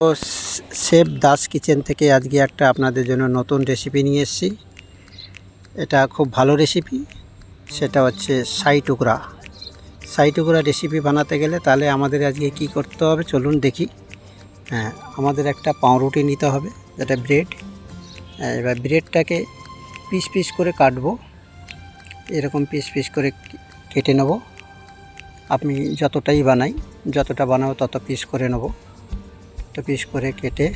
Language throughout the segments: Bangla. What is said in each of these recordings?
তো শেফ দাস কিচেন থেকে আজকে একটা আপনাদের জন্য নতুন রেসিপি নিয়ে এসেছি। এটা খুব ভালো রেসিপি, সেটা হচ্ছে শাহী টুকরা। শাহী টুকরা রেসিপি বানাতে গেলে তাহলে আমাদের আজকে কি করতে হবে চলুন দেখি। আমাদের একটা পাউরুটি নিতে হবে, যেটা ব্রেড। এবার ব্রেডটাকে পিস পিস করে কাটবো, এরকম পিস পিস করে কেটে নেব। আপনি যতটা বানাবো তত পিস করে নেব। তো পিস করে কেটে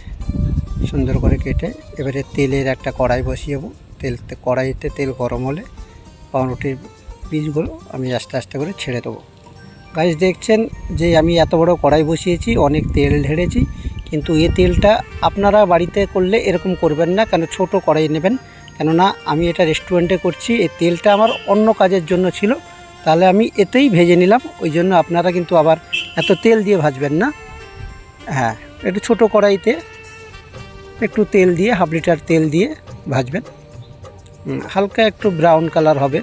সুন্দর করে কেটে এবারে তেলের একটা কড়াই বসিয়েবো। কড়াইতে তেল গরম হলে পাউরুটির পিসগুলো আমি আস্তে আস্তে করে ছেড়ে দেবো। গাইস, দেখছেন যে আমি এত বড় কড়াই বসিয়েছি, অনেক তেল ঢেলেছি, কিন্তু এই তেলটা আপনারা বাড়িতে করলে এরকম করবেন না, কেন ছোট কড়াই নেবেন। কেননা আমি এটা রেস্টুরেন্টে করছি, এই তেলটা আমার অন্য কাজের জন্য ছিল, তাহলে আমি এতেই ভেজে নিলাম। ওই জন্য আপনারা কিন্তু আবার এত তেল দিয়ে ভাজবেন না। একটু ছোটো কড়াইতে একটু তেল দিয়ে, হাফ লিটার তেল দিয়ে ভাজবেন। হালকা একটু ব্রাউন কালার হবে,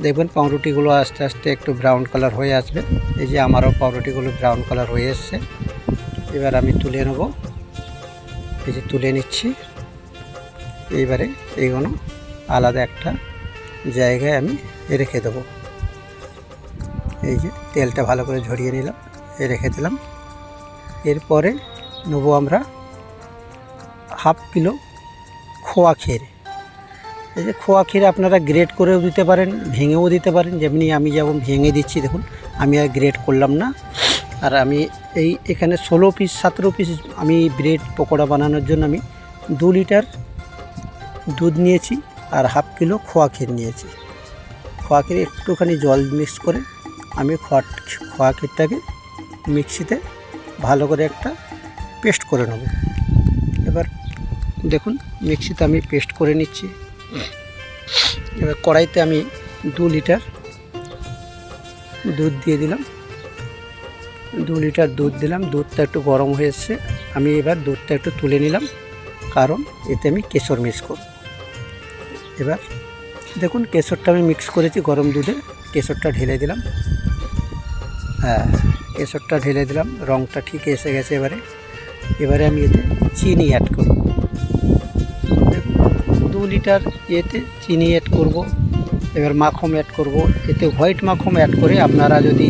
দেখবেন পাউরুটিগুলো আস্তে আস্তে একটু ব্রাউন কালার হয়ে আসবে। এই যে আমারও পাউরুটিগুলো ব্রাউন কালার হয়ে এসছে। এবার আমি তুলে নেব, এই যে তুলে নিচ্ছি। এইবারে এইগুলো আলাদা একটা জায়গায় আমি রেখে দেবো। এই যে তেলটা ভালো করে ঝরিয়ে নিলাম, রেখে দিলাম। এরপরে নেব আমরা হাফ কিলো খোয়া ক্ষীর। এই যে খোয়া ক্ষীর আপনারা গ্রেট করেও দিতে পারেন, ভেঙেও দিতে পারেন, যেমনি আমি যেমন ভেঙে দিচ্ছি। দেখুন, আমি আর গ্রেট করলাম না। আর আমি এখানে 17 পিস আমি ব্রেড পকোড়া বানানোর জন্য আমি 2 লিটার দুধ নিয়েছি আর হাফ কিলো খোয়া ক্ষীর নিয়েছি। খোয়া ক্ষীর একটুখানি জল মিক্স করে আমি খোয়া ক্ষীরটাকে মিক্সিতে ভালো করে একটা পেস্ট করে নেব। এবার দেখুন, মিক্সিতে আমি পেস্ট করে নিচ্ছি। এবার কড়াইতে আমি 2 লিটার দুধ দিয়ে দিলাম। 2 লিটার দুধ দিলাম, দুধটা একটু গরম হয়ে এসছে। আমি এবার দুধটা একটু তুলে নিলাম, কারণ এতে আমি কেশর মিক্স করব। এবার দেখুন, কেশরটা আমি মিক্স করেছি গরম দুধে, কেশরটা ঢেলে দিলাম। কেশরটা ঢেলে দিলাম, রঙটা ঠিক এসে গেছে। এবারে আমি এতে চিনি অ্যাড করব। 2 লিটার এতে চিনি অ্যাড করব। এবার মাখন অ্যাড করব। এতে হোয়াইট মাখন অ্যাড করে আপনারা যদি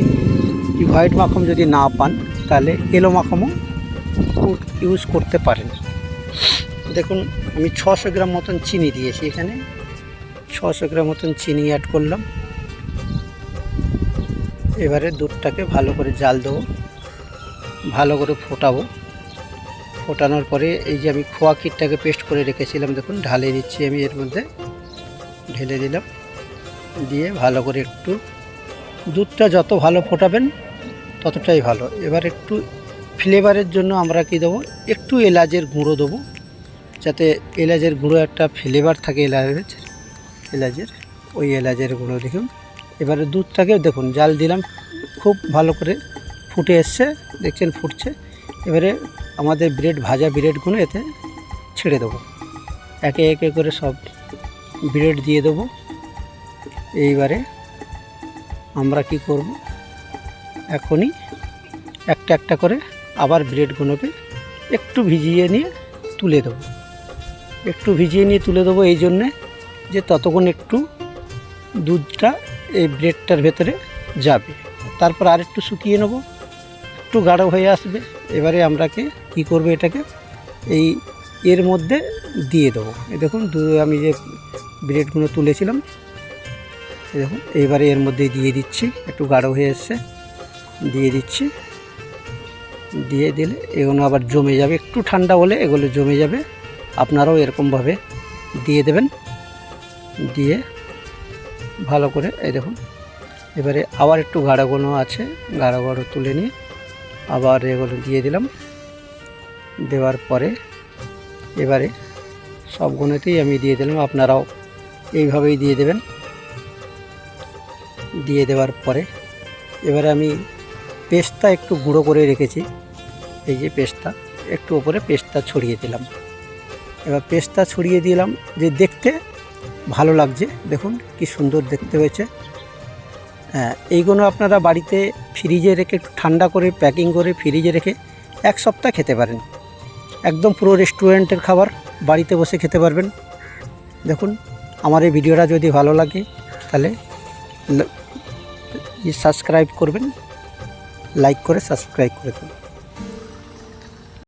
হোয়াইট মাখন যদি না পান, তাহলে এলো মাখনও ইউজ করতে পারেন। দেখুন, আমি 600 গ্রাম মতন চিনি দিয়েছি এখানে। 600 গ্রাম মতন চিনি অ্যাড করলাম। এবারে দুধটাকে ভালো করে জাল দেবো, ভালো করে ফোটাবো। ফোটানোর পরে এই যে আমি খোয়া ক্ষীরটাকে পেস্ট করে রেখেছিলাম, দেখুন ঢালে দিচ্ছি। আমি এর মধ্যে ঢেলে দিলাম, দিয়ে ভালো করে একটু, দুধটা যত ভালো ফোটাবেন ততটাই ভালো। এবার একটু ফ্লেভারের জন্য আমরা কি দেবো, একটু এলাচের গুঁড়ো দেবো, যাতে এলাচের গুঁড়ো একটা ফ্লেভার থাকে। এলাচের ওই এলাচের গুঁড়ো দেখুন। এবারে দুধটাকে দেখুন জাল দিলাম, খুব ভালো করে ফুটে এসছে, দেখছেন ফুটছে। এবারে আমাদের ভাজা ব্রেডগুলো এতে ছেড়ে দেবো, একে একে করে সব ব্রেড দিয়ে দেবো। এইবারে আমরা কি করব, এখনই একটা একটা করে আবার ব্রেডগুলোকে একটু ভিজিয়ে নিয়ে তুলে দেবো। এই জন্যে যে ততক্ষণ একটু দুধটা এই ব্রেডটার ভেতরে যাবে। তারপর আর একটু শুকিয়ে নেব, একটু গাঢ় হয়ে আসবে। এবারে আমরা কি করব, এটাকে এর মধ্যে দিয়ে দেবো। দেখুন, আমি যে ব্রেডগুলো তুলেছিলাম, দেখুন এইবারে এর মধ্যে দিয়ে দিচ্ছি। একটু গাঢ় হয়ে এসছে, দিয়ে দিচ্ছি। দিয়ে দিলে এগুলো আবার জমে যাবে, একটু ঠান্ডা হলে এগুলো জমে যাবে। আপনারাও এরকমভাবে দিয়ে দেবেন, দিয়ে ভালো করে এই দেখুন। এবারে আবার একটু গাঢ় আছে, গাঢ় তুলে নিয়ে আবার এগুলো দিয়ে দিলাম। দেওয়ার পরে এবারে সবগুলোতেই আমি দিয়ে দিলাম, আপনারাও এইভাবেই দিয়ে দেবেন। দিয়ে দেওয়ার পরে এবারে আমি পেস্তা একটু গুঁড়ো করে রেখেছি, এই যে পেস্তা, একটু ওপরে পেস্তা ছড়িয়ে দিলাম। এবার পেস্তা ছড়িয়ে দিলাম, যে দেখতে ভালো লাগছে, দেখুন কি সুন্দর দেখতে হয়েছে। এইগুলো আপনারা বাড়িতে ফ্রিজে রেখে একটু ঠান্ডা করে প্যাকিং করে ফ্রিজে রেখে এক সপ্তাহ খেতে পারেন। একদম পুরো রেস্টুরেন্টের খাবার, বাড়িতে বসে খেতে পারবেন। দেখুন, আমার এই ভিডিওটা যদি ভালো লাগে তাহলে সাবস্ক্রাইব করবেন, লাইক করে সাবস্ক্রাইব করে দেবেন।